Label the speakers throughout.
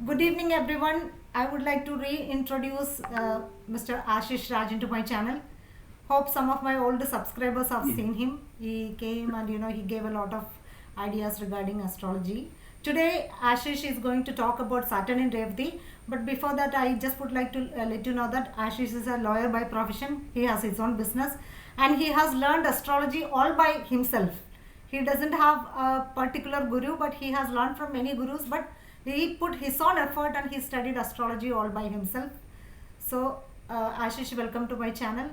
Speaker 1: Good evening, everyone. I would like to reintroduce Mr. Ashish Raj into my channel. Hope some of my old subscribers have
Speaker 2: Yeah.
Speaker 1: seen him. He came and he gave a lot of ideas regarding astrology. Today, Ashish is going to talk about Saturn in Revti. But before that, I just would like to let you know that Ashish is a lawyer by profession. He has his own business and he has learned astrology all by himself. He doesn't have a particular guru, but he has learned from many gurus. But he put his own effort and he studied astrology all by himself. So, Ashish, welcome to my channel.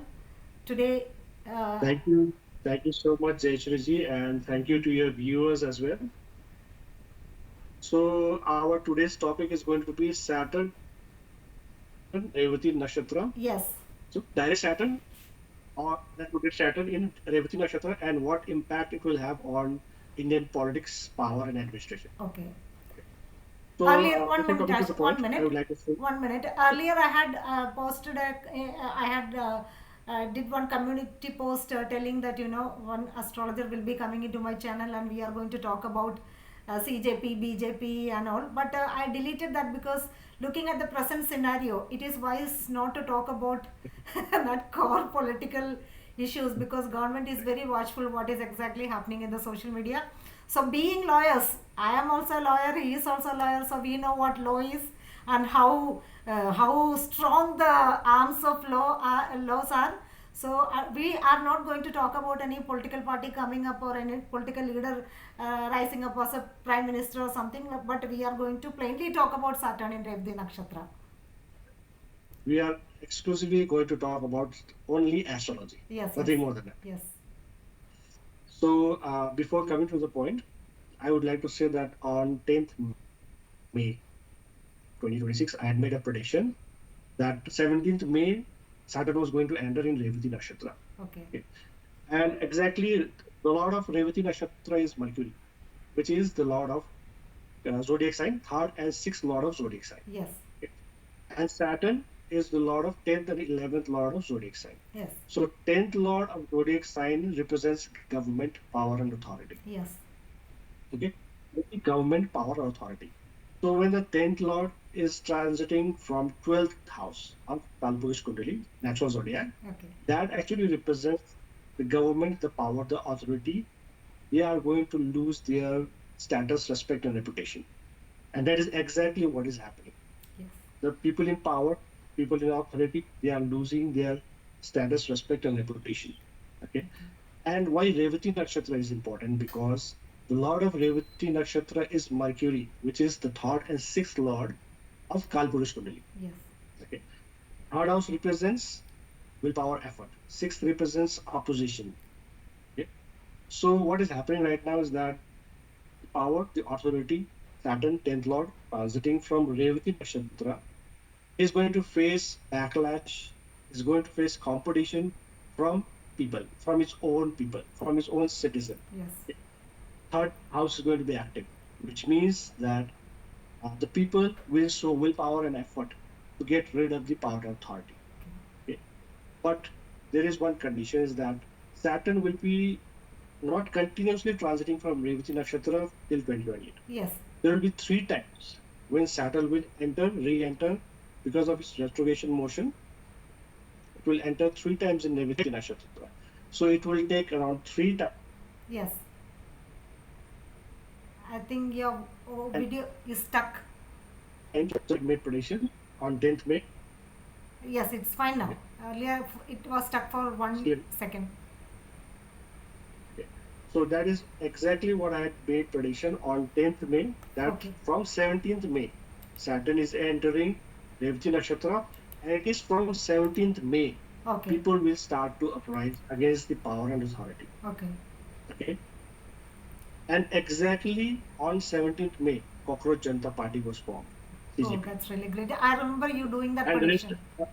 Speaker 1: Today, uh,
Speaker 2: Thank you. Thank you so much, Jayashriji, and thank you to your viewers as well. So, our today's topic is going to be Saturn, Revati Nakshatra.
Speaker 1: yes,
Speaker 2: So, direct Saturn or retrograde Saturn in Revati Nakshatra and what impact it will have on Indian politics, power, and administration.
Speaker 1: okay.
Speaker 2: So,
Speaker 1: Earlier, one
Speaker 2: before
Speaker 1: minute,
Speaker 2: coming to
Speaker 1: Ash,
Speaker 2: the
Speaker 1: one
Speaker 2: point, I
Speaker 1: minute,
Speaker 2: would like to say,
Speaker 1: one minute. Earlier, I had posted I had did one community post telling that one astrologer will be coming into my channel and we are going to talk about CJP, BJP, and all. But I deleted that because looking at the present scenario, it is wise not to talk about that core political issues because government is very watchful what is exactly happening in the social media. So being lawyers, I am also a lawyer, he is also a lawyer, so we know what law is and how strong the arms of laws are. So we are not going to talk about any political party coming up or any political leader rising up as a prime minister or something, but we are going to plainly talk about Saturn in Revti Nakshatra.
Speaker 2: we are exclusively going to talk about only astrology,
Speaker 1: Yes, yes,
Speaker 2: nothing more than that.
Speaker 1: yes.
Speaker 2: So, before coming to the point, I would like to say that on 10th May 2026, I had made a prediction that 17th May, Saturn was going to enter in Revati Nakshatra.
Speaker 1: Okay.
Speaker 2: Okay. And exactly the lord of Revati Nakshatra is Mercury, which is the lord of zodiac sign, third and sixth lord of zodiac sign.
Speaker 1: Yes,
Speaker 2: Okay. And Saturn is the lord of 10th and 11th lord of zodiac sign.
Speaker 1: yes,
Speaker 2: So 10th lord of zodiac sign represents government, power, and authority.
Speaker 1: yes,
Speaker 2: Okay. The government, power, or authority. So when the 10th lord is transiting from 12th house of Kalpurish Kundali, natural zodiac,
Speaker 1: okay,
Speaker 2: that actually represents the government, the power, the authority. They are going to lose their status, respect, and reputation. And that is exactly what is happening.
Speaker 1: yes,
Speaker 2: The people in power, people in authority, they are losing their status, respect, and reputation. Okay. And why Revati Nakshatra is important? Because the lord of Revati Nakshatra is Mercury, which is the third and sixth lord of Kalpurish Kundali.
Speaker 1: yes,
Speaker 2: Okay. Third house represents willpower, effort. Sixth represents opposition. Okay. So what is happening right now is that the power, the authority, Saturn, 10th lord, transiting from Revati Nakshatra, is going to face backlash, is going to face competition from people, from its own people, from its own citizen.
Speaker 1: yes,
Speaker 2: Third house is going to be active, which means that the people will show willpower and effort to get rid of the power and authority. Okay. But there is one condition is that Saturn will be not continuously transiting from Revati Nakshatra till 2028.
Speaker 1: yes,
Speaker 2: There will be three times when Saturn will enter, re-enter because of its retrogression motion. It will enter three times in Revati Nakshatra. So it will take around three times.
Speaker 1: yes. I think your
Speaker 2: And
Speaker 1: video is stuck.
Speaker 2: made prediction on 10th May.
Speaker 1: Yes, it's fine now.
Speaker 2: Okay.
Speaker 1: Earlier it was stuck for one
Speaker 2: So,
Speaker 1: second.
Speaker 2: okay. So that is exactly what I had made prediction on 10th May, that
Speaker 1: Okay,
Speaker 2: from 17th May, Saturn is entering Revati Nakshatra, and it is from 17th May,
Speaker 1: okay,
Speaker 2: people will start to uprise against the power and authority.
Speaker 1: okay.
Speaker 2: Okay. And exactly on 17th May, Cockroach Janata Party was formed,
Speaker 1: Oh,
Speaker 2: CJP.
Speaker 1: that's really great. I remember you doing that
Speaker 2: And the rest,
Speaker 1: prediction.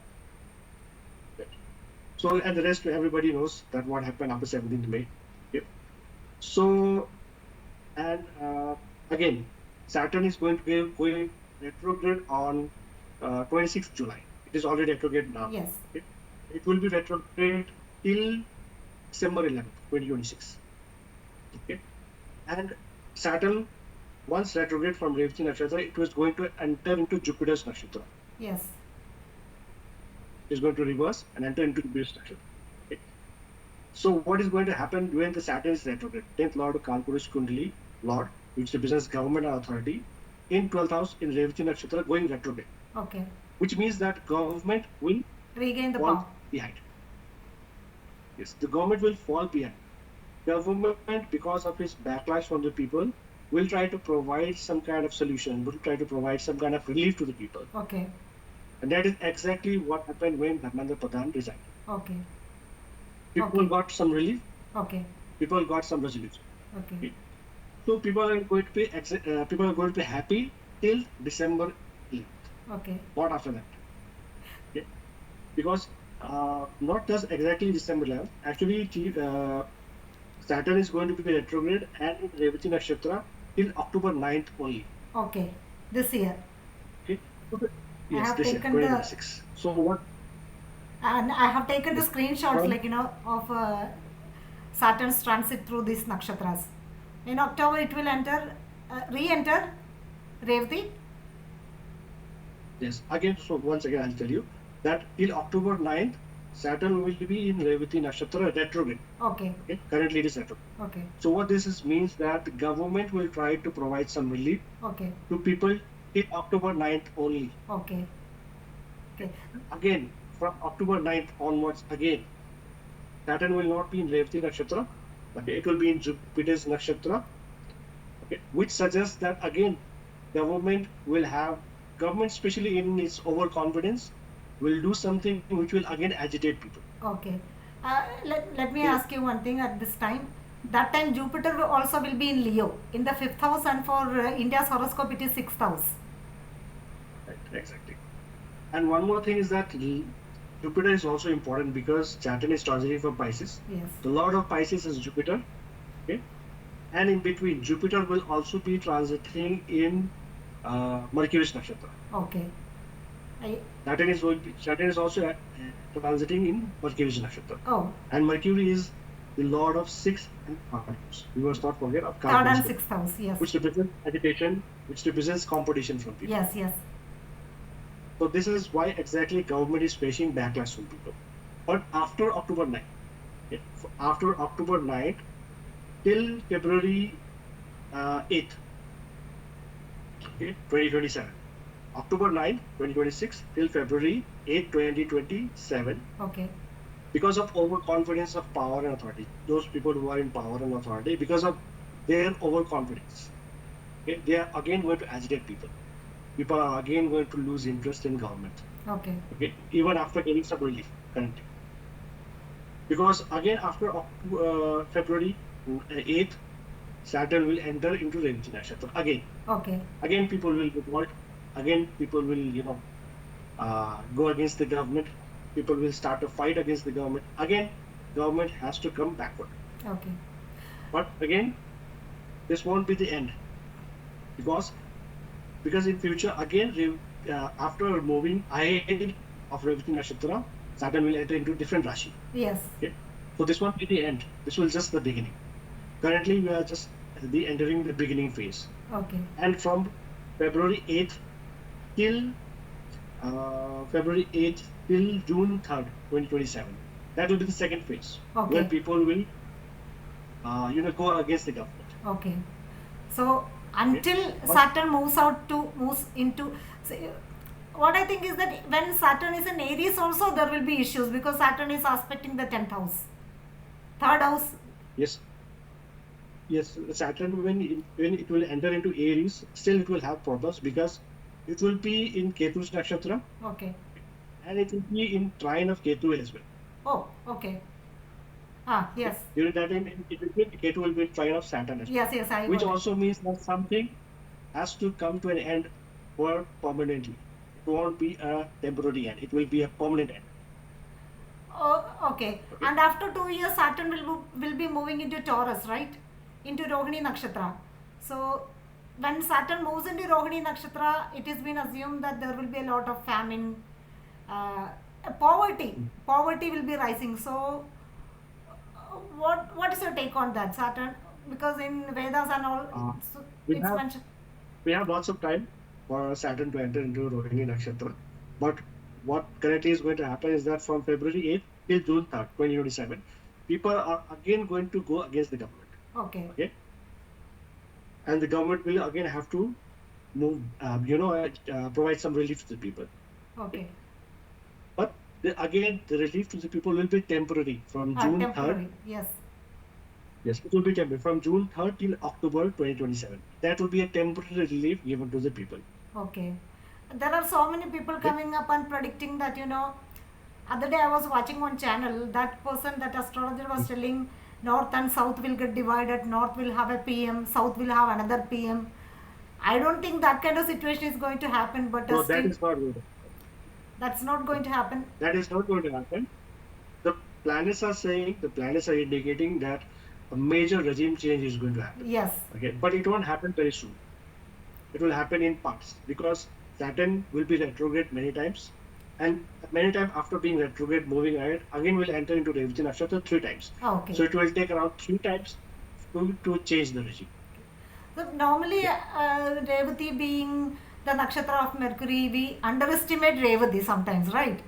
Speaker 2: so, and the rest, everybody knows that what happened after 17th May. Okay. So, and again, Saturn is going to be going retrograde on 26th July. It is already retrograde now.
Speaker 1: Yes,
Speaker 2: Okay. It will be retrograde till December 11th, 2026. Okay. And Saturn once retrograde from Revti Nakshatra, it was going to enter into Jupiter's Nakshatra.
Speaker 1: Yes.
Speaker 2: It's going to reverse and enter into Jupiter's Nakshatra. Okay. So what is going to happen when the Saturn is retrograde? 10th Lord of Kalpurus Kundali, Lord, which represents government and authority, in 12th house in Revati Nakshatra going retrograde.
Speaker 1: Okay.
Speaker 2: Which means that government will
Speaker 1: Regain the
Speaker 2: fall
Speaker 1: power.
Speaker 2: behind. Yes, the government will fall behind. Government, because of its backlash from the people, will try to provide some kind of solution, will try to provide some kind of relief to the people.
Speaker 1: Okay.
Speaker 2: And that is exactly what happened when Dharmendra Pradhan resigned.
Speaker 1: Okay.
Speaker 2: People got some relief.
Speaker 1: Okay.
Speaker 2: People got some resolution.
Speaker 1: Okay.
Speaker 2: So people are going to be happy till December 11th.
Speaker 1: Okay.
Speaker 2: Not after that. Okay. Because not just exactly December 11th. Actually, Saturn is going to be retrograde and in Revati Nakshatra till October 9th only.
Speaker 1: Okay. This year.
Speaker 2: Okay.
Speaker 1: I
Speaker 2: Yes,
Speaker 1: have
Speaker 2: this year,
Speaker 1: taken
Speaker 2: 2026. So what?
Speaker 1: And I have taken the
Speaker 2: Yes.
Speaker 1: screenshots, of Saturn's transit through these nakshatras. In October, it will re-enter Revati.
Speaker 2: Yes. Again, so once again, I'll tell you that till October 9th, Saturn will be in Revati Nakshatra retrograde.
Speaker 1: Okay.
Speaker 2: Okay. Currently, it is retrograde.
Speaker 1: Okay.
Speaker 2: So what this is means that the government will try to provide some relief
Speaker 1: Okay.
Speaker 2: to people till October 9th only.
Speaker 1: Okay. Okay.
Speaker 2: Again, from October 9th onwards, again, Saturn will not be in Revati Nakshatra, but it will be in Jupiter's Nakshatra, okay, which suggests that again, government, especially in its overconfidence, will do something which will again agitate people.
Speaker 1: Okay. Let me
Speaker 2: Okay.
Speaker 1: ask you one thing at this time. That time Jupiter also will be in Leo in the fifth house, and for India's horoscope it is sixth house.
Speaker 2: Right, exactly. And one more thing is that Jupiter is also important because Saturn is transiting from Pisces.
Speaker 1: Yes.
Speaker 2: The Lord of Pisces is Jupiter. Okay. And in between, Jupiter will also be transiting in Mercury's Nakshatra.
Speaker 1: Okay.
Speaker 2: Saturn is also transiting in Mercury's Nakshatra.
Speaker 1: Oh.
Speaker 2: And Mercury is the Lord of 6th and 3rd house. We must not forget of
Speaker 1: Third and sixth house. Yes.
Speaker 2: which represents agitation, which represents competition from people.
Speaker 1: Yes. Yes.
Speaker 2: So this is why exactly government is facing backlash from people. But after October 9th, after October 9th till February 8th, 2027. October 9th, 2026 till February 8th, 2027.
Speaker 1: Okay.
Speaker 2: Because of overconfidence of power and authority, those people who are in power and authority, because of their overconfidence, okay, they are again going to agitate people. People are again going to lose interest in government.
Speaker 1: Okay.
Speaker 2: Okay, even after getting some relief currently. Because again after February 8th, Saturn will enter into Revti Nakshatra again.
Speaker 1: Okay.
Speaker 2: Again people will revolt. Again people will go against the government. People will start a fight against the government. Again, government has to come backward.
Speaker 1: Okay.
Speaker 2: But again, this won't be the end. Because in future, again, after moving ahead of Revati Nakshatra, Saturn will enter into different Rashi.
Speaker 1: Yes.
Speaker 2: Okay? So this won't be the end. This will just the beginning. Currently, we are just entering the beginning phase.
Speaker 1: Okay.
Speaker 2: And from February 8th till June 3rd, 2027. That will be the second phase.
Speaker 1: Okay.
Speaker 2: Where people will go against the government.
Speaker 1: Okay. So until Saturn moves into what I think is that when Saturn is in Aries also there will be issues because Saturn is aspecting the 10th house. Third house.
Speaker 2: Yes. Yes, Saturn when it will enter into Aries, still it will have problems because it will be in Ketu's Nakshatra.
Speaker 1: Okay.
Speaker 2: And it will be in trine of Ketu as well.
Speaker 1: Oh, okay. Yes.
Speaker 2: During that time, Ketu will be in trine of Saturn as well.
Speaker 1: Yes,
Speaker 2: which also means that something has to come to an end for permanently. It won't be a temporary end. It will be a permanent end.
Speaker 1: Oh, okay. And after 2 years, Saturn will be moving into Taurus, right? Into Rohini Nakshatra. So when Saturn moves into Rohini Nakshatra, it has been assumed that there will be a lot of famine, poverty. Poverty will be rising. So what is your take on that, Saturn? Because in Vedas and all,
Speaker 2: We
Speaker 1: it's
Speaker 2: have
Speaker 1: mentioned.
Speaker 2: We have lots of time for Saturn to enter into Rohini Nakshatra. But what currently is going to happen is that from February 8th till June 3rd, 2027, people are again going to go against the government.
Speaker 1: Okay.
Speaker 2: Okay. And the government will again have to move, provide some relief to the people.
Speaker 1: Okay.
Speaker 2: But again, the relief to the people will be temporary from June 3rd.
Speaker 1: Temporary. Yes.
Speaker 2: Yes, it will be temporary from June 3rd till October 2027. That will be a temporary relief given to the people.
Speaker 1: Okay. There are so many people coming up and predicting that, other day I was watching one channel, that person, that astrologer was telling north and south will get divided, north will have a PM, south will have another PM. I don't think that kind of situation is going to happen, but
Speaker 2: No,
Speaker 1: still,
Speaker 2: that is not going to.
Speaker 1: that's not going to happen.
Speaker 2: That is not going to happen. The planets are saying, the planets are indicating that a major regime change is going to happen.
Speaker 1: Yes.
Speaker 2: Okay, but it won't happen very soon. It will happen in parts because Saturn will be retrograde many times, and many times after being retrograde, moving ahead, again will enter into Revti Nakshatra 3 times.
Speaker 1: Okay.
Speaker 2: So it will take around 3 times to change the regime.
Speaker 1: So normally, Revati being the nakshatra of Mercury, we underestimate Revati sometimes, right?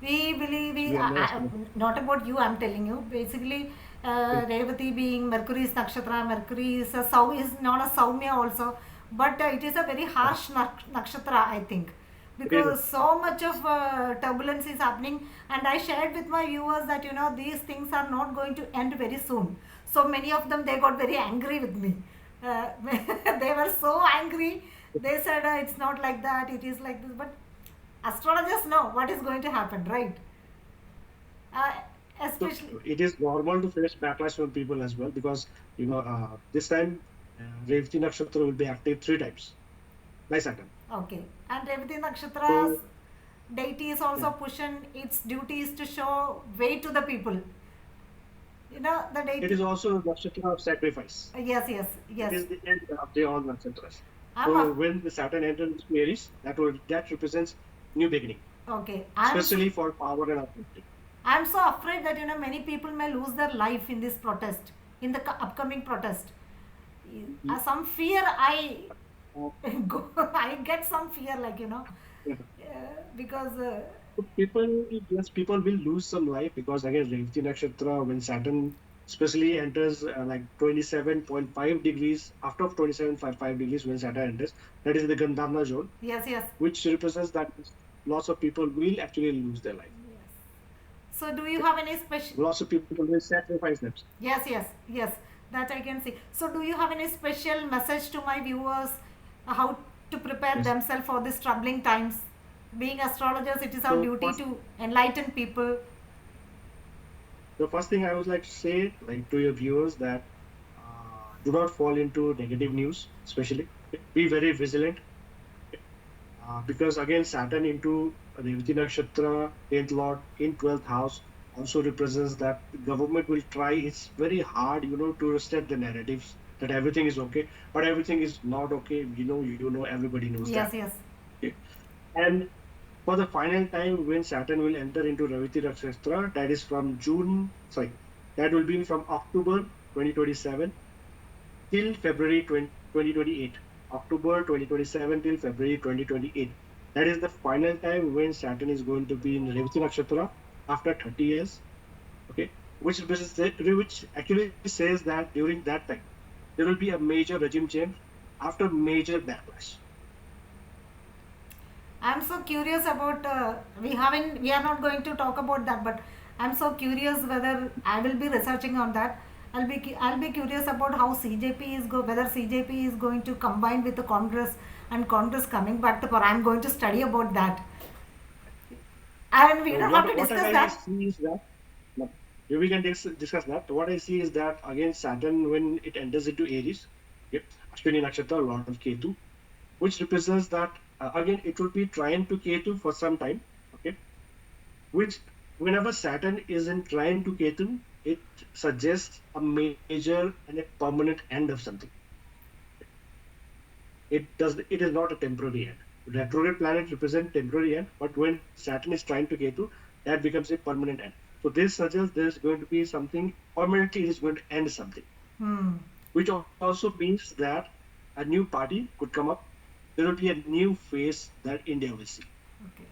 Speaker 1: We believe
Speaker 2: We underestimate.
Speaker 1: not about you. I'm telling you. Basically, Revati being Mercury's nakshatra, Mercury is is not a Saumya also, but it is a very harsh nakshatra, I think, because so much of turbulence is happening. And I shared with my viewers that these things are not going to end very soon. So many of them, they got very angry with me. They were so angry. They said it's not like that, it is like this. But astrologers know what is going to happen, right? Uh,
Speaker 2: So
Speaker 1: Especially.
Speaker 2: it is normal to face backlash from people as well because this time Revti Nakshatra will be active 3 times by Saturn.
Speaker 1: Okay. And Revati Nakshatra's
Speaker 2: So
Speaker 1: deity is
Speaker 2: yeah,
Speaker 1: also pushing its duties to show way to the people. The
Speaker 2: it
Speaker 1: deity.
Speaker 2: is also a nakshatra of sacrifice.
Speaker 1: Yes, yes,
Speaker 2: It
Speaker 1: yes.
Speaker 2: is the end of the all nakshatras.
Speaker 1: I'm
Speaker 2: So
Speaker 1: a,
Speaker 2: when the Saturn enters into Aries, that represents new beginning,
Speaker 1: okay.
Speaker 2: especially for power and authority.
Speaker 1: I'm so afraid that many people may lose their life in this protest, in the upcoming protest. Some fear I
Speaker 2: Uh,
Speaker 1: go, I get some fear, like
Speaker 2: yeah.
Speaker 1: because
Speaker 2: So people will lose some life because again, Revti Nakshatra, when Saturn especially enters like 27.5 degrees, after 27.5 degrees when Saturn enters, that is the Gandharva zone,
Speaker 1: yes, yes,
Speaker 2: which represents that lots of people will actually lose their life.
Speaker 1: yes. So, do you
Speaker 2: Okay?
Speaker 1: have any special?
Speaker 2: Lots of people will sacrifice themselves.
Speaker 1: Yes, yes, yes. That I can see. So, do you have any special message to my viewers, how to prepare
Speaker 2: Yes.
Speaker 1: themselves for these troubling times? Being astrologers, it is our
Speaker 2: So
Speaker 1: duty
Speaker 2: first,
Speaker 1: to enlighten people.
Speaker 2: the first thing I would like to say, like to your viewers, that do not fall into negative news, especially. Okay? Be very vigilant. Okay? Because again, Saturn into Revati Nakshatra, 10th Lord in 12th house also represents that the government will try its very hard, to set the narratives that everything is okay, but everything is not okay. Everybody knows
Speaker 1: Yes,
Speaker 2: that.
Speaker 1: yes.
Speaker 2: Okay? And for the final time when Saturn will enter into Revati Nakshatra, that is from that will be from October 2027 till February 2028. October 2027 till February 2028. That is the final time when Saturn is going to be in Revati Nakshatra after 30 years. Okay, which actually says that during that time there will be a major regime change after major backlash.
Speaker 1: I'm so curious about. We are not going to talk about that, but I'm so curious whether I will be researching on that. I'll be curious about how CJP whether CJP is going to combine with the Congress and Congress coming back to power. I'm going to study about that, and we
Speaker 2: So
Speaker 1: don't have to
Speaker 2: what
Speaker 1: discuss
Speaker 2: I
Speaker 1: that.
Speaker 2: see is that no, we can discuss that. What I see is that again Saturn when it enters into Aries, okay, Ashwini Nakshatra, Lord of Ketu, which represents that again it will be trine to Ketu for some time. Okay, which whenever Saturn is in trine to Ketu, it suggests a major and a permanent end of something. It is not a temporary end. Retrograde planet represent temporary end, but when Saturn is trying to Ketu, that becomes a permanent end. So this suggests there's going to be something permanently, it is going to end something,
Speaker 1: Hmm.
Speaker 2: which also means that a new party could come up, there will be a new phase that India will see.
Speaker 1: Okay.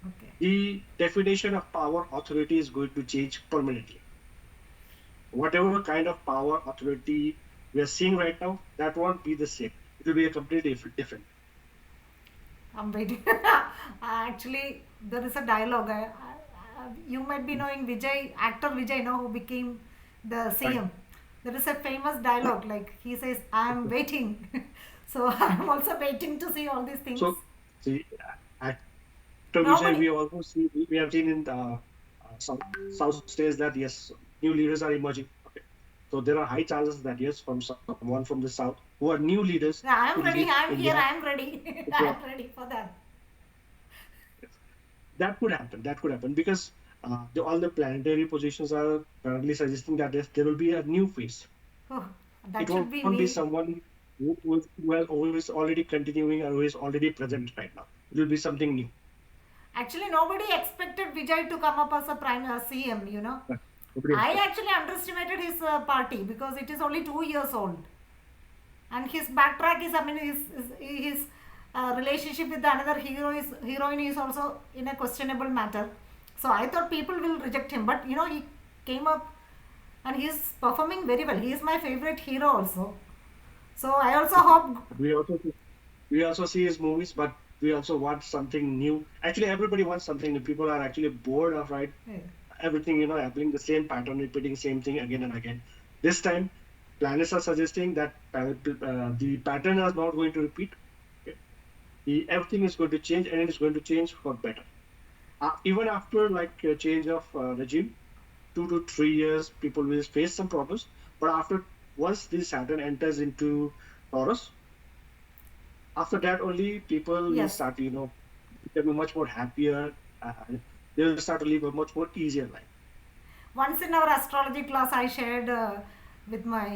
Speaker 1: Okay.
Speaker 2: The definition of power authority is going to change permanently. Whatever kind of power authority we are seeing right now, that won't be the same. It will be a completely different.
Speaker 1: I'm waiting. Actually, there is a dialogue. You might be knowing Vijay, actor Vijay, who became the
Speaker 2: Right.
Speaker 1: CM. There is a famous dialogue, like he says, "I'm waiting." So I'm also waiting to see all these things.
Speaker 2: So, see, actor Vijay,
Speaker 1: Nobody.
Speaker 2: we also see, we have seen in the South states that yes, new leaders are emerging. Okay. So there are high chances that yes, from someone from the South who are new leaders
Speaker 1: Yeah, I'm
Speaker 2: could
Speaker 1: ready.
Speaker 2: lead
Speaker 1: I'm here.
Speaker 2: India.
Speaker 1: I'm ready.
Speaker 2: So,
Speaker 1: I'm ready for that.
Speaker 2: yes, that could happen. That could happen because all the planetary positions are currently suggesting that yes, there will be a new phase.
Speaker 1: Oh,
Speaker 2: It
Speaker 1: that should be
Speaker 2: won't be
Speaker 1: me.
Speaker 2: someone who is already continuing or who is already present right now. It will be something new.
Speaker 1: Actually, nobody expected Vijay to come up as a prime CM.
Speaker 2: But nobody
Speaker 1: I
Speaker 2: expected.
Speaker 1: actually underestimated his party because it is only 2 years old, and his backtrack is, I mean, his relationship with the another heroine is also in a questionable matter. So I thought people will reject him, but he came up and he is performing very well. He is my favorite hero also. So I also hope.
Speaker 2: We also we also see his movies, but we also want something new. Actually, everybody wants something new. People are actually bored of
Speaker 1: Yeah.
Speaker 2: everything, happening the same pattern, repeating same thing again and again. This time, planets are suggesting that the pattern is not going to repeat. Okay? Everything is going to change, and it is going to change for better. Even after like a change of regime, 2 to 3 years, people will face some problems. But after once the Saturn enters into Taurus, after that only people will
Speaker 1: Yes.
Speaker 2: start, becoming much more happier. They will start to live a much more easier life.
Speaker 1: Once in our astrology class, I shared with my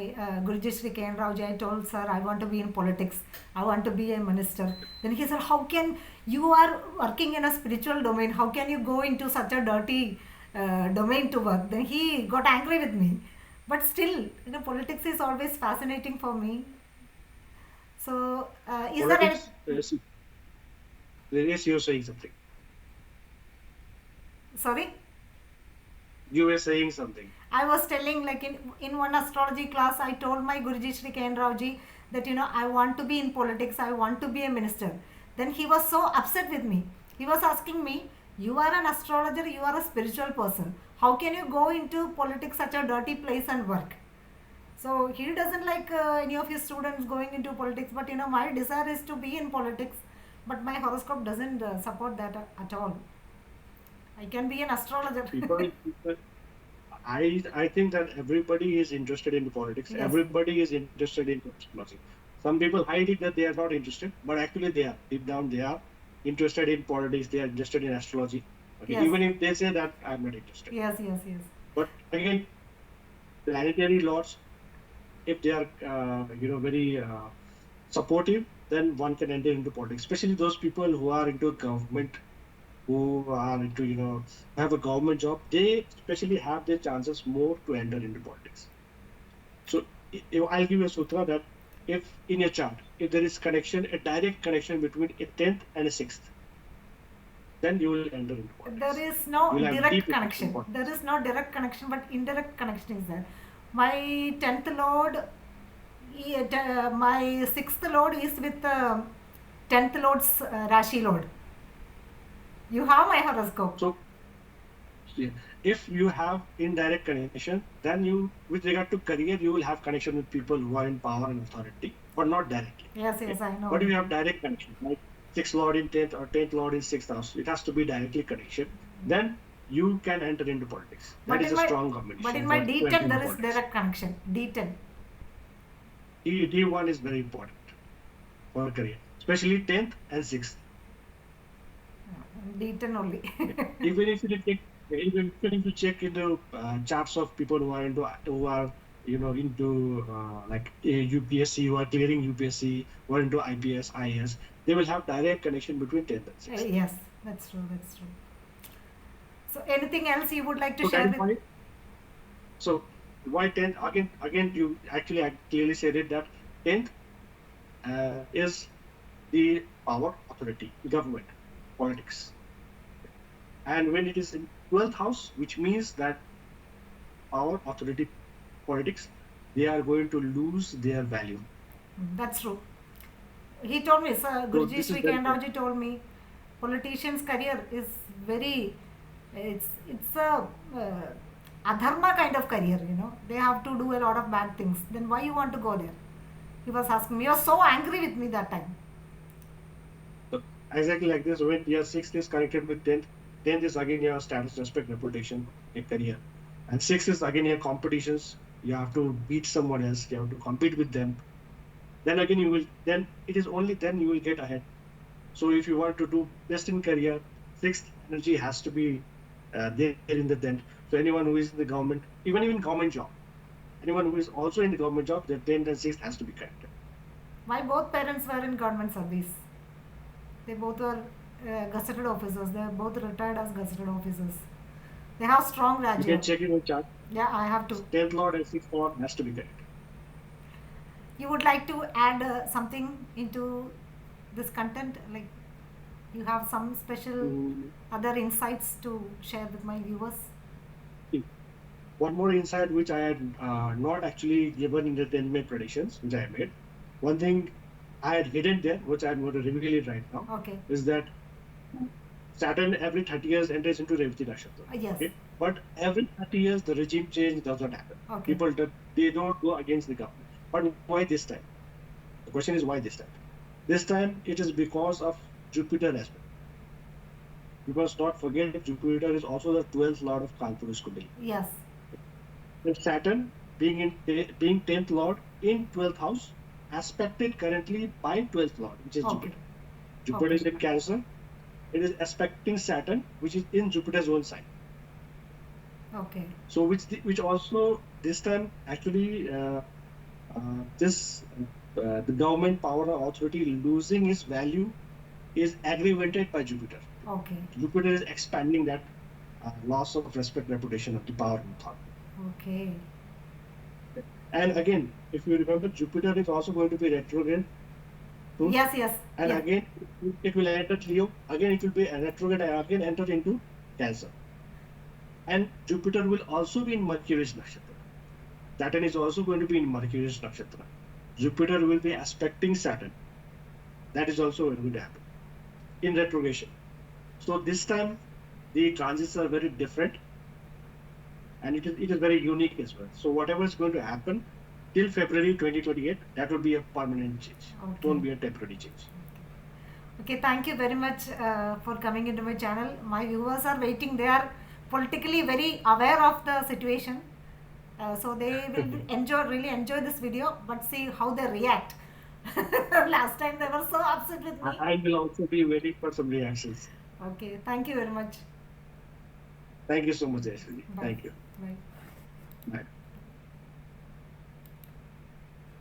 Speaker 1: Guruji Sri K. N. Rauji. I told sir, I want to be in politics. I want to be a minister. Then he said, how can you are working in a spiritual domain? How can you go into such a dirty domain to work? Then he got angry with me. But still, politics is always fascinating for me. So, is there any?
Speaker 2: Politics, yes, you're saying something.
Speaker 1: Sorry?
Speaker 2: You were saying something.
Speaker 1: I was telling, like, in one astrology class, I told my Guruji Sri K. N. Rauji that, I want to be in politics, I want to be a minister. Then he was so upset with me. He was asking me, you are an astrologer, you are a spiritual person. How can you go into politics, such a dirty place, and work? So he doesn't like any of his students going into politics, but my desire is to be in politics, but my horoscope doesn't support that at all. I can be an astrologer.
Speaker 2: People, I think that everybody is interested in politics.
Speaker 1: Yes.
Speaker 2: Everybody is interested in astrology. Some people hide it that they are not interested, but actually they are. Deep down, they are interested in politics. They are interested in astrology. Okay,
Speaker 1: Yes.
Speaker 2: even if they say that I'm not interested.
Speaker 1: Yes, yes, yes.
Speaker 2: But again, planetary lords, if they are, very supportive, then one can enter into politics. Especially those people who are into government, who are into, have a government job, they especially have their chances more to enter into politics. So I'll give you a sutra that if in your chart, if there is connection, a direct connection between a 10th and a 6th, then you will enter into
Speaker 1: There
Speaker 2: politics.
Speaker 1: is no
Speaker 2: You will have
Speaker 1: direct
Speaker 2: deep interest in
Speaker 1: connection. There
Speaker 2: politics.
Speaker 1: is no direct connection, but indirect connection is there. My 10th lord, my 6th lord is with 10th lord's Rashi lord. You have my horoscope.
Speaker 2: So yeah, if you have indirect connection, then you, with regard to career, you will have connection with people who are in power and authority, but not directly.
Speaker 1: Yes,
Speaker 2: Okay?
Speaker 1: yes, I
Speaker 2: But
Speaker 1: know.
Speaker 2: if you have direct connection, like 6th lord in 10th or 10th lord in 6th house, it has to be directly connection. Then you can enter into politics. That
Speaker 1: But
Speaker 2: is
Speaker 1: in
Speaker 2: a
Speaker 1: my
Speaker 2: strong
Speaker 1: but in
Speaker 2: combination
Speaker 1: my
Speaker 2: to enter
Speaker 1: D10
Speaker 2: into
Speaker 1: there is
Speaker 2: politics.
Speaker 1: direct connection. D10.
Speaker 2: D1 is very important for career, especially 10th and 6th.
Speaker 1: D10 only.
Speaker 2: Okay. Even if you take, even if you check into charts of people who are into like UPSC, who are clearing UPSC, who are into IPS, IAS, they will have direct connection between 10th and 6th.
Speaker 1: Yes, that's true. That's true. So anything else you would like to
Speaker 2: So that
Speaker 1: share
Speaker 2: is
Speaker 1: with?
Speaker 2: why. So why 10th? Again, you actually I clearly said it that 10th is the power, authority, government, politics. And when it is in 12th house, which means that power, authority, politics, they are going to lose their value.
Speaker 1: That's true. He told me, sir,
Speaker 2: So
Speaker 1: Guruji
Speaker 2: this is
Speaker 1: Sri
Speaker 2: very
Speaker 1: Kendaji told me, politician's career is very, it's a adharma kind of career, you know. They have to do a lot of bad things. Then why you want to go there? He was asking me. He was so angry with me that time.
Speaker 2: so exactly like this. When your 6th is connected with 10th, 10th is again your status, respect, reputation, a career. And 6th is again your competitions. You have to beat someone else. You have to compete with them. Then again then it is only then you will get ahead. So if you want to do best in career, 6th energy has to be there in the 10th. So anyone who is in the government, even government job, anyone who is also in the government job, the 10th and 6th has to be connected.
Speaker 1: My both parents were in government service. They both were gazetted officers. They are both retired as gazetted officers. They have strong
Speaker 2: You can
Speaker 1: graduate.
Speaker 2: check in your chart.
Speaker 1: Yeah, I have to.
Speaker 2: 10th Lord and 6th Lord has to be connected.
Speaker 1: You would like to add something into this content? Like you have some special other insights to share with my viewers?
Speaker 2: One more insight which I had not actually given in the 10 May predictions, which I made. One thing I had hidden there, which I'm going to reveal it right now,
Speaker 1: Okay.
Speaker 2: is that Saturn every 30 years enters into Revti Nakshatra.
Speaker 1: Yes.
Speaker 2: Okay? But every 30 years, the regime change does not happen.
Speaker 1: Okay.
Speaker 2: People, they don't go against the government. But why this time? The question is why this time? This time, it is because of Jupiter as well. You must not forget Jupiter is also the 12th lord of Kalpurus Kundali.
Speaker 1: Yes.
Speaker 2: With Saturn being 10th lord in 12th house, aspected currently by 12th lord, which is
Speaker 1: Okay.
Speaker 2: Jupiter. Jupiter is in Cancer. It is aspecting Saturn, which is in Jupiter's own sign.
Speaker 1: Okay.
Speaker 2: So which also this time actually the government power or authority losing its value is aggravated by Jupiter.
Speaker 1: Okay.
Speaker 2: Jupiter is expanding that loss of respect, reputation of the power and authority.
Speaker 1: Okay.
Speaker 2: And again, if you remember, Jupiter is also going to be retrograde soon.
Speaker 1: Yes, yes.
Speaker 2: And
Speaker 1: yes.
Speaker 2: again, it will enter Leo. Again, it will be a retrograde. Again, enter into Cancer. And Jupiter will also be in Mercury's nakshatra. Saturn is also going to be in Mercury's nakshatra. Jupiter will be aspecting Saturn. That is also going to happen in retrogression. So this time, the transits are very different. And it is very unique as well. So whatever is going to happen till February 2028, that will be a permanent change.
Speaker 1: Okay.
Speaker 2: It won't be a temporary change.
Speaker 1: Okay, thank you very much for coming into my channel. My viewers are waiting. They are politically very aware of the situation. So they will really enjoy this video, but see how they react. Last time they were so upset with me.
Speaker 2: I will also be waiting for some reactions.
Speaker 1: Okay, thank you very much.
Speaker 2: Thank you so much, Jayashree.
Speaker 1: Bye.
Speaker 2: Thank you.
Speaker 1: Bye.
Speaker 2: Bye.